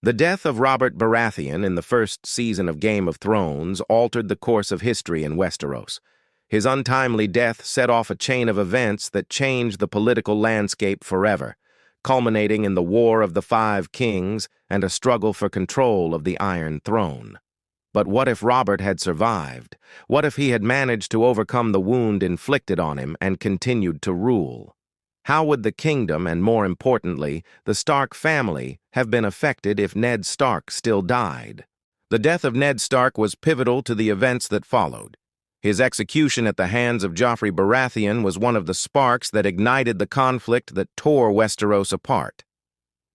The death of Robert Baratheon in the first season of Game of Thrones altered the course of history in Westeros. His untimely death set off a chain of events that changed the political landscape forever, culminating in the War of the Five Kings and a struggle for control of the Iron Throne. But what if Robert had survived? What if he had managed to overcome the wound inflicted on him and continued to rule? How would the kingdom, and more importantly, the Stark family, have been affected if Ned Stark still died? The death of Ned Stark was pivotal to the events that followed. His execution at the hands of Joffrey Baratheon was one of the sparks that ignited the conflict that tore Westeros apart.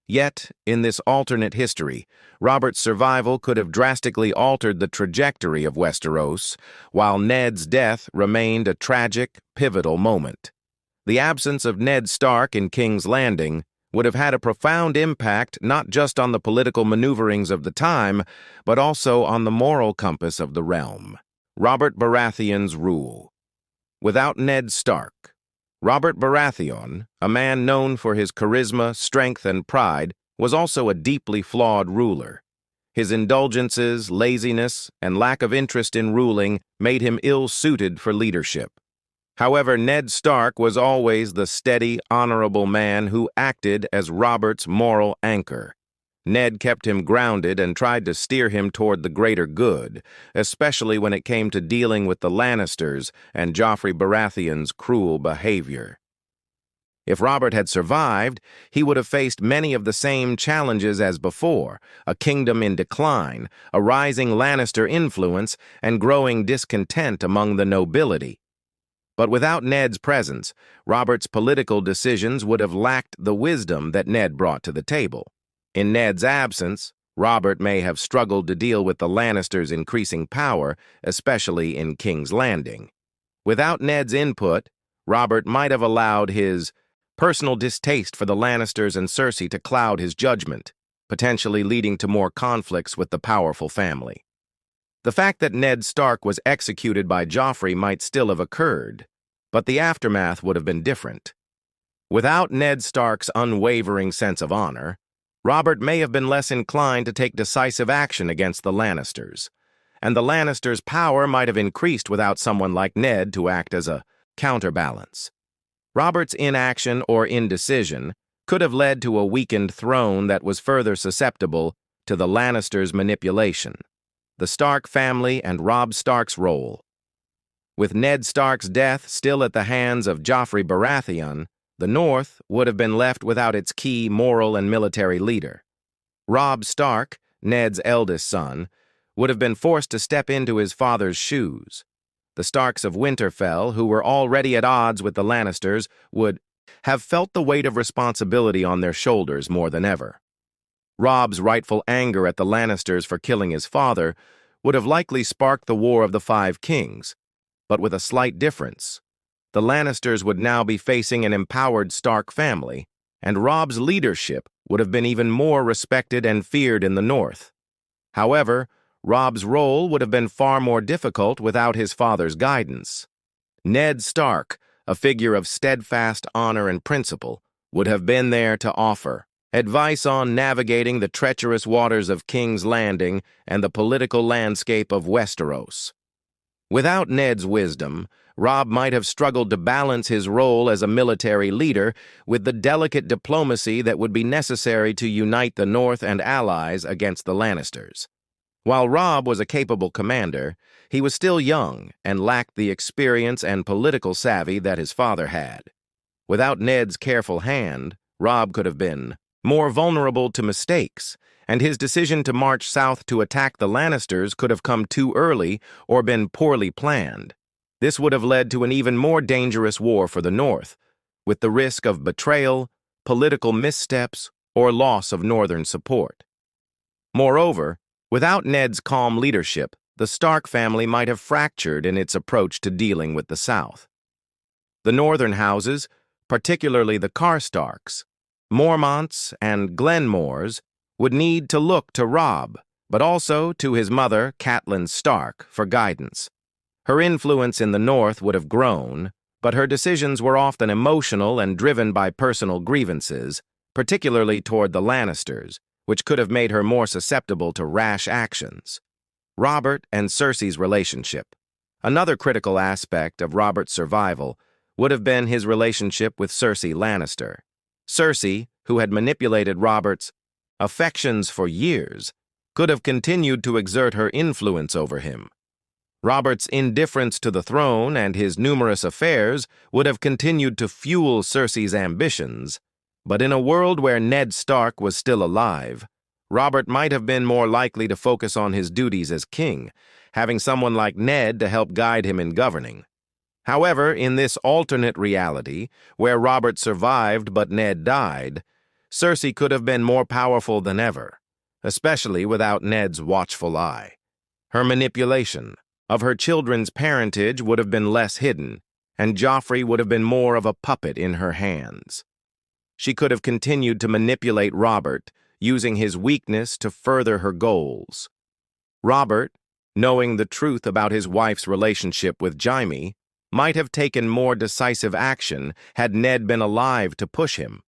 Yet, in this alternate history, Robert's survival could have drastically altered the trajectory of Westeros, while Ned's death remained a tragic, pivotal moment. The absence of Ned Stark in King's Landing would have had a profound impact not just on the political maneuverings of the time, but also on the moral compass of the realm. Robert Baratheon's rule. Without Ned Stark, Robert Baratheon, a man known for his charisma, strength, and pride, was also a deeply flawed ruler. His indulgences, laziness, and lack of interest in ruling made him ill-suited for leadership. However, Ned Stark was always the steady, honorable man who acted as Robert's moral anchor. Ned kept him grounded and tried to steer him toward the greater good, especially when it came to dealing with the Lannisters and Joffrey Baratheon's cruel behavior. If Robert had survived, he would have faced many of the same challenges as before: a kingdom in decline, a rising Lannister influence, and growing discontent among the nobility. But without Ned's presence, Robert's political decisions would have lacked the wisdom that Ned brought to the table. In Ned's absence, Robert may have struggled to deal with the Lannisters' increasing power, especially in King's Landing. Without Ned's input, Robert might have allowed his personal distaste for the Lannisters and Cersei to cloud his judgment, potentially leading to more conflicts with the powerful family. The fact that Ned Stark was executed by Joffrey might still have occurred, but the aftermath would have been different. Without Ned Stark's unwavering sense of honor, Robert may have been less inclined to take decisive action against the Lannisters, and the Lannisters' power might have increased without someone like Ned to act as a counterbalance. Robert's inaction or indecision could have led to a weakened throne that was further susceptible to the Lannisters' manipulation. The Stark family and Robb Stark's role. With Ned Stark's death still at the hands of Joffrey Baratheon, the North would have been left without its key moral and military leader. Robb Stark, Ned's eldest son, would have been forced to step into his father's shoes. The Starks of Winterfell, who were already at odds with the Lannisters, would have felt the weight of responsibility on their shoulders more than ever. Robb's rightful anger at the Lannisters for killing his father would have likely sparked the War of the Five Kings, but with a slight difference. The Lannisters would now be facing an empowered Stark family, and Robb's leadership would have been even more respected and feared in the North. However, Robb's role would have been far more difficult without his father's guidance. Ned Stark, a figure of steadfast honor and principle, would have been there to offer advice on navigating the treacherous waters of King's Landing and the political landscape of Westeros. Without Ned's wisdom, Robb might have struggled to balance his role as a military leader with the delicate diplomacy that would be necessary to unite the North and allies against the Lannisters. While Robb was a capable commander, he was still young and lacked the experience and political savvy that his father had. Without Ned's careful hand, Robb could have been more vulnerable to mistakes, and his decision to march south to attack the Lannisters could have come too early or been poorly planned. This would have led to an even more dangerous war for the North, with the risk of betrayal, political missteps, or loss of Northern support. Moreover, without Ned's calm leadership, the Stark family might have fractured in its approach to dealing with the South. The Northern houses, particularly the Karstarks, Mormonts, and Glenmores, would need to look to Robb, but also to his mother, Catelyn Stark, for guidance. Her influence in the North would have grown, but her decisions were often emotional and driven by personal grievances, particularly toward the Lannisters, which could have made her more susceptible to rash actions. Robert and Cersei's relationship. Another critical aspect of Robert's survival would have been his relationship with Cersei Lannister. Cersei, who had manipulated Robert's affections for years, could have continued to exert her influence over him. Robert's indifference to the throne and his numerous affairs would have continued to fuel Cersei's ambitions, but in a world where Ned Stark was still alive, Robert might have been more likely to focus on his duties as king, having someone like Ned to help guide him in governing. However, in this alternate reality, where Robert survived but Ned died, Cersei could have been more powerful than ever, especially without Ned's watchful eye. Her manipulation of her children's parentage would have been less hidden, and Joffrey would have been more of a puppet in her hands. She could have continued to manipulate Robert, using his weakness to further her goals. Robert, knowing the truth about his wife's relationship with Jaime, might have taken more decisive action had Ned been alive to push him.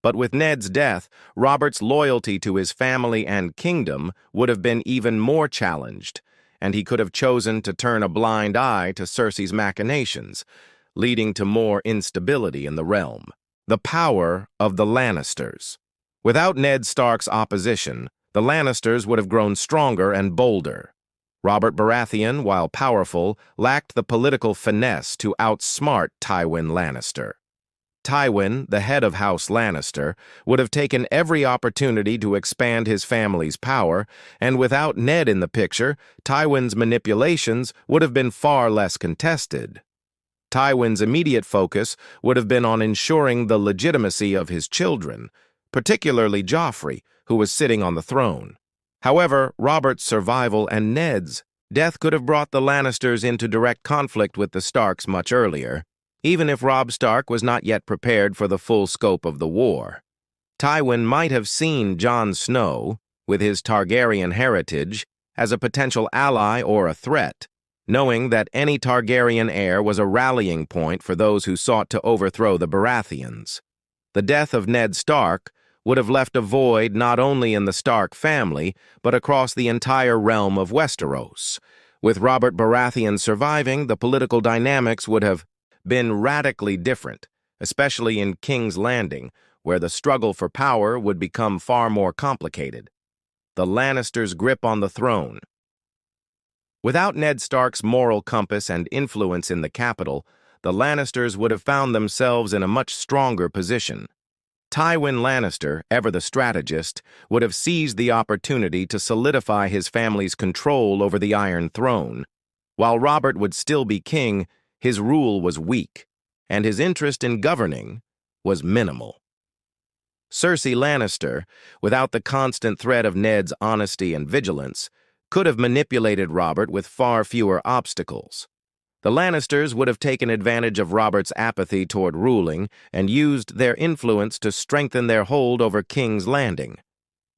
But with Ned's death, Robert's loyalty to his family and kingdom would have been even more challenged, and he could have chosen to turn a blind eye to Cersei's machinations, leading to more instability in the realm. The power of the Lannisters. Without Ned Stark's opposition, the Lannisters would have grown stronger and bolder. Robert Baratheon, while powerful, lacked the political finesse to outsmart Tywin Lannister. Tywin, the head of House Lannister, would have taken every opportunity to expand his family's power, and without Ned in the picture, Tywin's manipulations would have been far less contested. Tywin's immediate focus would have been on ensuring the legitimacy of his children, particularly Joffrey, who was sitting on the throne. However, Robert's survival and Ned's death could have brought the Lannisters into direct conflict with the Starks much earlier, even if Robb Stark was not yet prepared for the full scope of the war. Tywin might have seen Jon Snow, with his Targaryen heritage, as a potential ally or a threat, knowing that any Targaryen heir was a rallying point for those who sought to overthrow the Baratheons. The death of Ned Stark would have left a void not only in the Stark family, but across the entire realm of Westeros. With Robert Baratheon surviving, the political dynamics would have been radically different, especially in King's Landing, where the struggle for power would become far more complicated. The Lannisters' grip on the throne. Without Ned Stark's moral compass and influence in the capital, the Lannisters would have found themselves in a much stronger position. Tywin Lannister, ever the strategist, would have seized the opportunity to solidify his family's control over the Iron Throne. While Robert would still be king, his rule was weak, and his interest in governing was minimal. Cersei Lannister, without the constant threat of Ned's honesty and vigilance, could have manipulated Robert with far fewer obstacles. The Lannisters would have taken advantage of Robert's apathy toward ruling and used their influence to strengthen their hold over King's Landing.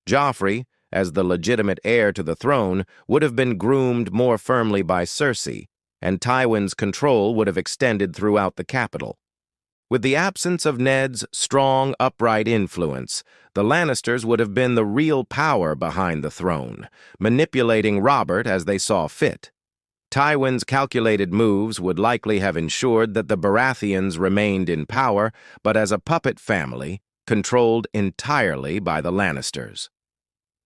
Joffrey, as the legitimate heir to the throne, would have been groomed more firmly by Cersei, and Tywin's control would have extended throughout the capital. With the absence of Ned's strong, upright influence, the Lannisters would have been the real power behind the throne, manipulating Robert as they saw fit. Tywin's calculated moves would likely have ensured that the Baratheons remained in power, but as a puppet family, controlled entirely by the Lannisters.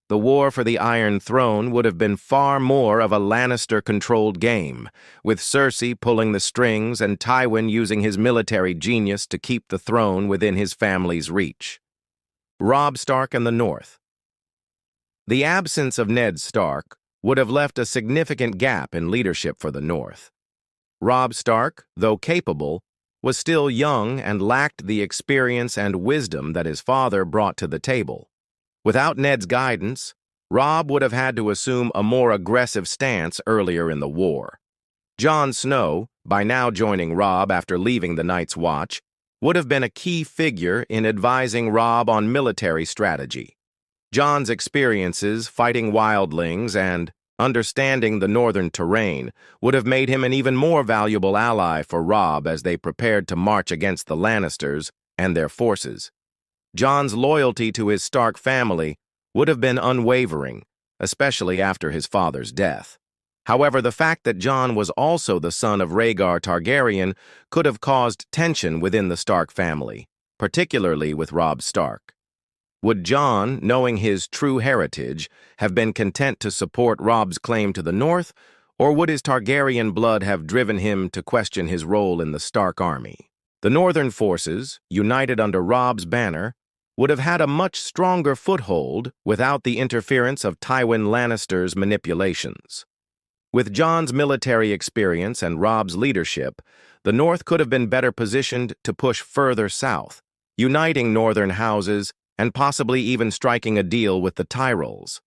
The war for the Iron Throne would have been far more of a Lannister-controlled game, with Cersei pulling the strings and Tywin using his military genius to keep the throne within his family's reach. Robb Stark and the North. The absence of Ned Stark would have left a significant gap in leadership for the North. Robb Stark, though capable, was still young and lacked the experience and wisdom that his father brought to the table. Without Ned's guidance, Robb would have had to assume a more aggressive stance earlier in the war. Jon Snow, by now joining Robb after leaving the Night's Watch, would have been a key figure in advising Robb on military strategy. Jon's experiences fighting wildlings and understanding the northern terrain would have made him an even more valuable ally for Robb as they prepared to march against the Lannisters and their forces. Jon's loyalty to his Stark family would have been unwavering, especially after his father's death. However, the fact that Jon was also the son of Rhaegar Targaryen could have caused tension within the Stark family, particularly with Robb Stark. Would Jon, knowing his true heritage, have been content to support Robb's claim to the north, or would his Targaryen blood have driven him to question his role in the Stark army? The northern forces, united under Robb's banner, would have had a much stronger foothold without the interference of Tywin Lannister's manipulations. With Jon's military experience and Robb's leadership, the North could have been better positioned to push further south, uniting northern houses and possibly even striking a deal with the Tyrells.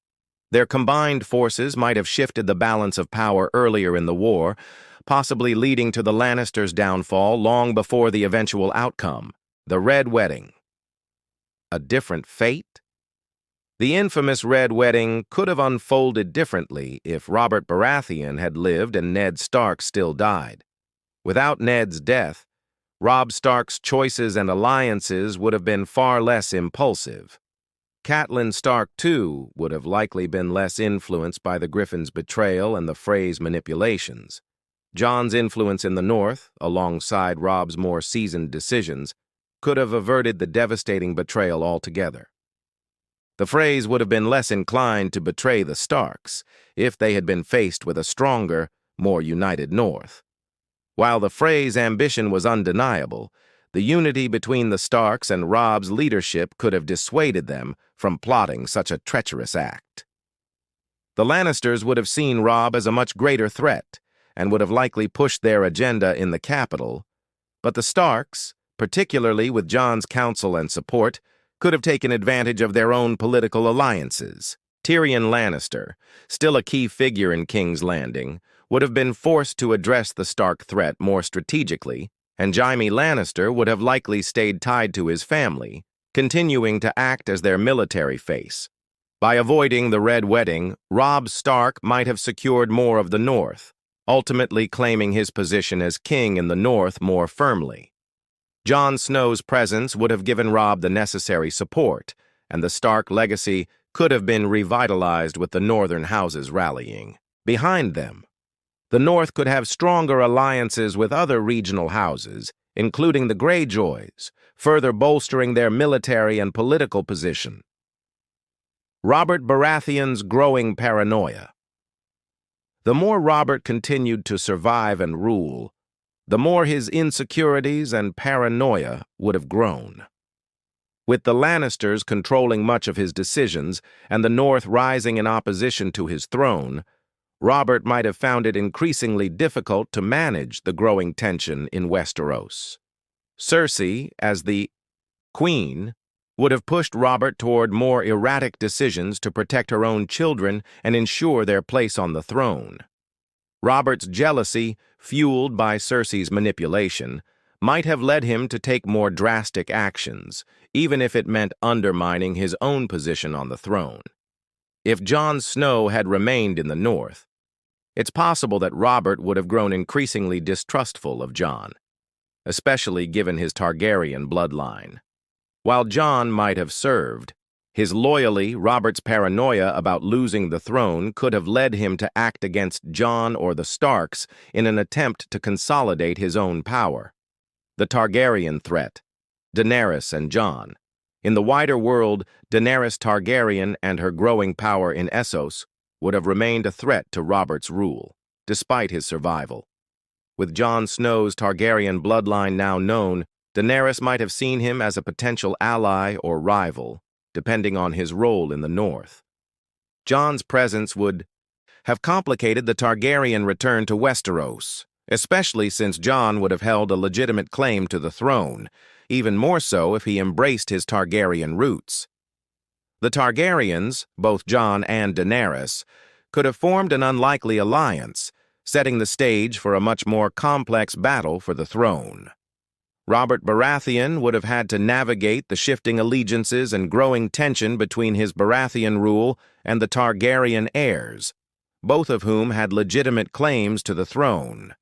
Their combined forces might have shifted the balance of power earlier in the war, possibly leading to the Lannisters' downfall long before the eventual outcome, the Red Wedding. A different fate? The infamous Red Wedding could have unfolded differently if Robert Baratheon had lived and Ned Stark still died. Without Ned's death, Robb Stark's choices and alliances would have been far less impulsive. Catelyn Stark, too, would have likely been less influenced by the Griffin's betrayal and the Frey's manipulations. Jon's influence in the north, alongside Robb's more seasoned decisions, could have averted the devastating betrayal altogether. The Freys would have been less inclined to betray the Starks if they had been faced with a stronger, more united north. While the Freys' ambition was undeniable, the unity between the Starks and Robb's leadership could have dissuaded them from plotting such a treacherous act. The Lannisters would have seen Robb as a much greater threat and would have likely pushed their agenda in the capital, but the Starks, particularly with Jon's counsel and support, could have taken advantage of their own political alliances. Tyrion Lannister, still a key figure in King's Landing, would have been forced to address the Stark threat more strategically, and Jaime Lannister would have likely stayed tied to his family, continuing to act as their military face. By avoiding the Red Wedding, Robb Stark might have secured more of the North, ultimately claiming his position as king in the North more firmly. Jon Snow's presence would have given Robb the necessary support, and the Stark legacy could have been revitalized with the northern houses rallying behind them. The North could have stronger alliances with other regional houses, including the Greyjoys, further bolstering their military and political position. Robert Baratheon's growing paranoia. The more Robert continued to survive and rule, the more his insecurities and paranoia would have grown. With the Lannisters controlling much of his decisions and the North rising in opposition to his throne, Robert might have found it increasingly difficult to manage the growing tension in Westeros. Cersei, as the queen, would have pushed Robert toward more erratic decisions to protect her own children and ensure their place on the throne. Robert's jealousy, fueled by Cersei's manipulation, might have led him to take more drastic actions, even if it meant undermining his own position on the throne. If Jon Snow had remained in the North, it's possible that Robert would have grown increasingly distrustful of Jon, especially given his Targaryen bloodline. While Jon might have served, his loyalty, Robert's paranoia about losing the throne could have led him to act against Jon or the Starks in an attempt to consolidate his own power. The Targaryen threat, Daenerys and Jon. In the wider world, Daenerys Targaryen and her growing power in Essos would have remained a threat to Robert's rule, despite his survival. With Jon Snow's Targaryen bloodline now known, Daenerys might have seen him as a potential ally or rival, depending on his role in the North. Jon's presence would have complicated the Targaryen return to Westeros, especially since Jon would have held a legitimate claim to the throne, even more so if he embraced his Targaryen roots. The Targaryens, both Jon and Daenerys, could have formed an unlikely alliance, setting the stage for a much more complex battle for the throne. Robert Baratheon would have had to navigate the shifting allegiances and growing tension between his Baratheon rule and the Targaryen heirs, both of whom had legitimate claims to the throne.